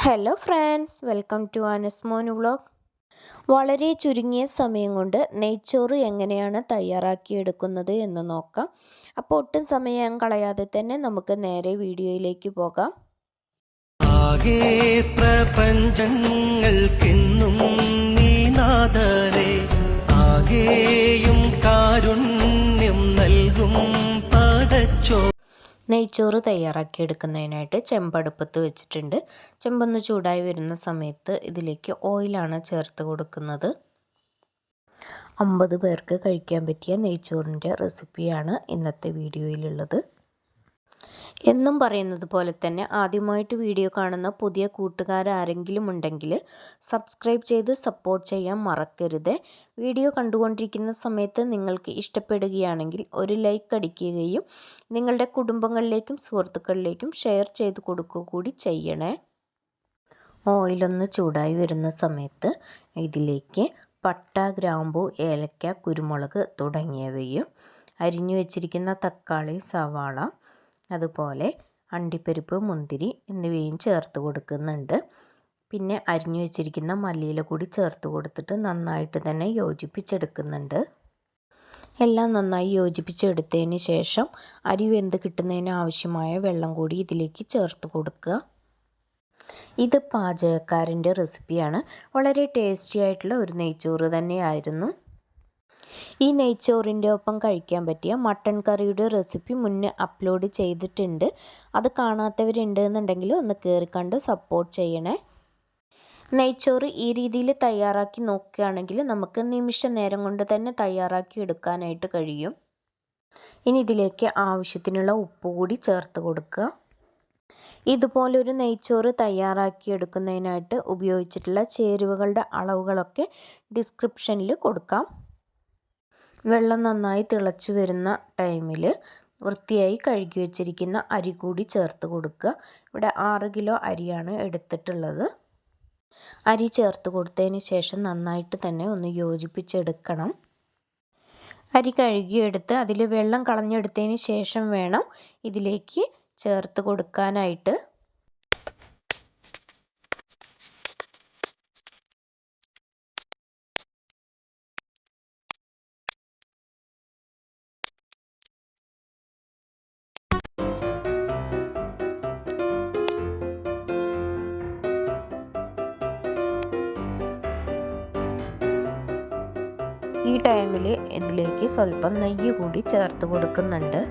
Hello friends, welcome to Anasmon vlog. വളരെ ചുരുങ്ങിയ സമയം കൊണ്ട് നെയ്ച്ചോറ് എങ്ങനെയാണ് തയ്യാറാക്കിയെടുക്കുന്നത് എന്ന് നോക്കാം. അപ്പോൾ ഒട്ടും സമയം കളയാതെ തന്നെ നമുക്ക് നേരെ വീഡിയോയിലേക്ക് പോകാം. ആകെ പ്രപഞ്ചങ്ങൾക്കെന്നും നീ നാഥനേ, ആകെയും കാരുണ്യം നൽകും പടച്ചോ. നെയ്ച്ചോറ് തയ്യാറാക്കിയെടുക്കുന്നതിനായിട്ട് ചെമ്പടുപ്പത്ത് വെച്ചിട്ടുണ്ട്. ചെമ്പൊന്ന് ചൂടായി വരുന്ന സമയത്ത് ഇതിലേക്ക് ഓയിലാണ് ചേർത്ത് കൊടുക്കുന്നത്. 50 പേർക്ക് കഴിക്കാൻ പറ്റിയ നെയ്ച്ചോറിൻ്റെ റെസിപ്പിയാണ് ഇന്നത്തെ വീഡിയോയിലുള്ളത്. എന്നും പറയുന്നത് പോലെ തന്നെ ആദ്യമായിട്ട് വീഡിയോ കാണുന്ന പുതിയ കൂട്ടുകാരാരെങ്കിലും ഉണ്ടെങ്കിൽ സബ്സ്ക്രൈബ് ചെയ്ത് സപ്പോർട്ട് ചെയ്യാൻ മറക്കരുത്. വീഡിയോ കണ്ടുകൊണ്ടിരിക്കുന്ന സമയത്ത് നിങ്ങൾക്ക് ഇഷ്ടപ്പെടുകയാണെങ്കിൽ ഒരു ലൈക്ക് അടിക്കുകയും നിങ്ങളുടെ കുടുംബങ്ങളിലേക്കും സുഹൃത്തുക്കളിലേക്കും ഷെയർ ചെയ്ത് കൊടുക്കുക കൂടി ചെയ്യണേ. ഓയിലൊന്ന് ചൂടായി വരുന്ന സമയത്ത് ഇതിലേക്ക് പട്ട, ഗ്രാമ്പു, ഏലക്ക, കുരുമുളക് തുടങ്ങിയവയും അരിഞ്ഞു വെച്ചിരിക്കുന്ന തക്കാളി, സവാള, അതുപോലെ അണ്ടിപ്പരിപ്പ്, മുന്തിരി എന്നിവയും ചേർത്ത് കൊടുക്കുന്നുണ്ട്. പിന്നെ അരിഞ്ഞു വെച്ചിരിക്കുന്ന മല്ലിയില കൂടി ചേർത്ത് കൊടുത്തിട്ട് നന്നായിട്ട് തന്നെ യോജിപ്പിച്ചെടുക്കുന്നുണ്ട്. എല്ലാം നന്നായി യോജിപ്പിച്ചെടുത്തതിന് ശേഷം അരി വെന്ത് കിട്ടുന്നതിന് ആവശ്യമായ വെള്ളം കൂടി ഇതിലേക്ക് ചേർത്ത് കൊടുക്കുക. ഇത് പാചകക്കാരൻ്റെ റെസിപ്പിയാണ്. വളരെ ടേസ്റ്റി ആയിട്ടുള്ള ഒരു നെയ്ച്ചോറ് തന്നെയായിരുന്നു. ഈ നെയ്ച്ചോറിൻ്റെ ഒപ്പം കഴിക്കാൻ പറ്റിയ മട്ടൺ കറിയുടെ റെസിപ്പി മുന്നേ അപ്ലോഡ് ചെയ്തിട്ടുണ്ട്. അത് കാണാത്തവരുണ്ട് എന്നുണ്ടെങ്കിൽ ഒന്ന് കയറിക്കണ്ട് സപ്പോർട്ട് ചെയ്യണേ. നെയ്ച്ചോറ് ഈ രീതിയിൽ തയ്യാറാക്കി നോക്കുകയാണെങ്കിൽ നമുക്ക് നിമിഷ നേരം കൊണ്ട് തന്നെ തയ്യാറാക്കി എടുക്കാനായിട്ട് കഴിയും. ഇനി ഇതിലേക്ക് ആവശ്യത്തിനുള്ള ഉപ്പ് കൂടി ചേർത്ത് കൊടുക്കുക. ഇതുപോലൊരു നെയ്ച്ചോറ് തയ്യാറാക്കി എടുക്കുന്നതിനായിട്ട് ഉപയോഗിച്ചിട്ടുള്ള ചേരുവകളുടെ അളവുകളൊക്കെ ഡിസ്ക്രിപ്ഷനിൽ കൊടുക്കാം. വെള്ളം നന്നായി തിളച്ച് വരുന്ന ടൈമിൽ വൃത്തിയായി കഴുകി വെച്ചിരിക്കുന്ന അരി കൂടി ചേർത്ത് കൊടുക്കുക. ഇവിടെ 6 കിലോ അരിയാണ് എടുത്തിട്ടുള്ളത്. അരി ചേർത്ത് കൊടുത്തതിന് ശേഷം നന്നായിട്ട് തന്നെ ഒന്ന് യോജിപ്പിച്ചെടുക്കണം. അരി കഴുകിയെടുത്ത് അതിൽ വെള്ളം കളഞ്ഞെടുത്തതിന് ശേഷം വേണം ഇതിലേക്ക് ചേർത്ത് കൊടുക്കാനായിട്ട്. ഈ ടൈമിൽ ഇതിലേക്ക് സ്വല്പം നെയ്യ് കൂടി ചേർത്ത് കൊടുക്കുന്നുണ്ട്.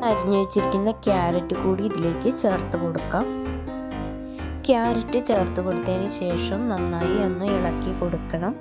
അരിഞ്ഞു വെച്ചിരിക്കുന്ന ക്യാരറ്റ് കൂടി ഇതിലേക്ക് ചേർത്ത് കൊടുക്കാം. ക്യാരറ്റ് ചേർത്ത് കൊടുത്തതിന് ശേഷം നന്നായി ഒന്ന് ഇളക്കി കൊടുക്കണം.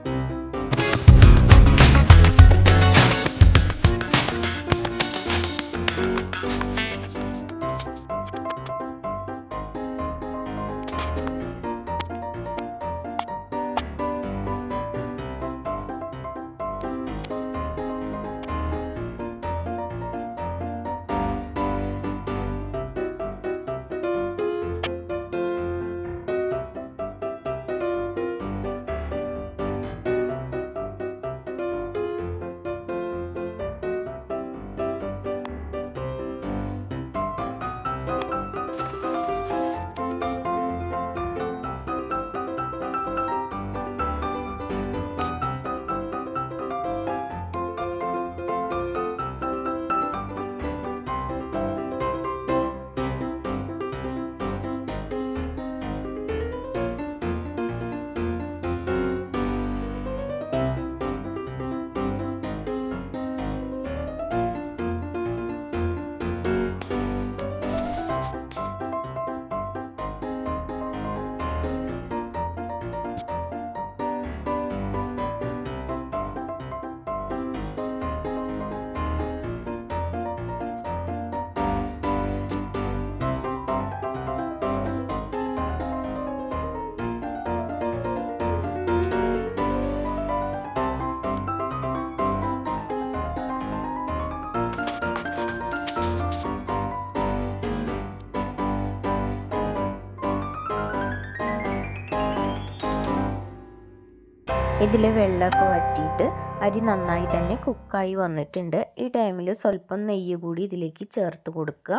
ഇതിൽ വെള്ളമൊക്കെ വറ്റിയിട്ട് അരി നന്നായി തന്നെ കുക്കായി വന്നിട്ടുണ്ട്. ഈ ടൈമിൽ സ്വല്പം നെയ്യ് കൂടി ഇതിലേക്ക് ചേർത്ത് കൊടുക്കുക.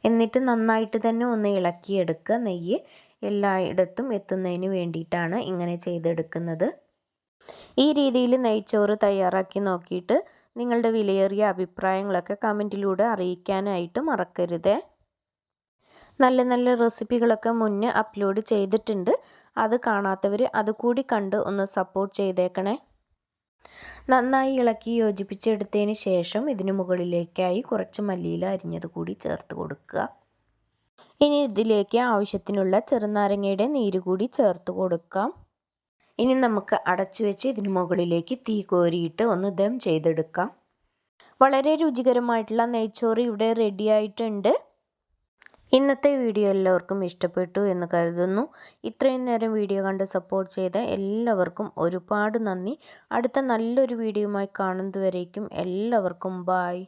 എന്നിട്ട് നന്നായിട്ട് തന്നെ ഒന്ന് ഇളക്കിയെടുക്കുക. നെയ്യ് എല്ലായിടത്തും എത്തുന്നതിന് വേണ്ടിയിട്ടാണ് ഇങ്ങനെ ചെയ്തെടുക്കുന്നത്. ഈ രീതിയിൽ നെയ്ച്ചോറ് തയ്യാറാക്കി നോക്കിയിട്ട് നിങ്ങളുടെ വിലയേറിയ അഭിപ്രായങ്ങളൊക്കെ കമൻറ്റിലൂടെ അറിയിക്കാനായിട്ട് മറക്കരുത്. നല്ല നല്ല റെസിപ്പികളൊക്കെ മുന്നേ അപ്ലോഡ് ചെയ്തിട്ടുണ്ട്. അത് കാണാത്തവർ അതുകൂടി കണ്ട് ഒന്ന് സപ്പോർട്ട് ചെയ്തേക്കണേ. നന്നായി ഇളക്കി യോജിപ്പിച്ചെടുത്തതിന് ശേഷം ഇതിന് മുകളിലേക്കായി കുറച്ച് മല്ലിയില അരിഞ്ഞത് കൂടി ചേർത്ത് കൊടുക്കുക. ഇനി ഇതിലേക്ക് ആവശ്യത്തിനുള്ള ചെറുനാരങ്ങയുടെ നീര് കൂടി ചേർത്ത് കൊടുക്കാം. ഇനി നമുക്ക് അടച്ചു വെച്ച് ഇതിന് മുകളിലേക്ക് തീ കോരിയിട്ട് ഒന്ന് ദം ചെയ്തെടുക്കാം. വളരെ രുചികരമായിട്ടുള്ള നെയ്ച്ചോറ് ഇവിടെ റെഡി ആയിട്ടുണ്ട്. ഇന്നത്തെ വീഡിയോ എല്ലാവർക്കും ഇഷ്ടപ്പെട്ടു എന്ന് കരുതുന്നു. ഇത്രയും നേരം വീഡിയോ കണ്ട് സപ്പോർട്ട് ചെയ്ത എല്ലാവർക്കും ഒരുപാട് നന്ദി. അടുത്ത നല്ലൊരു വീഡിയോയുമായി കാണുന്നതുവരേക്കും എല്ലാവർക്കും ബായ്.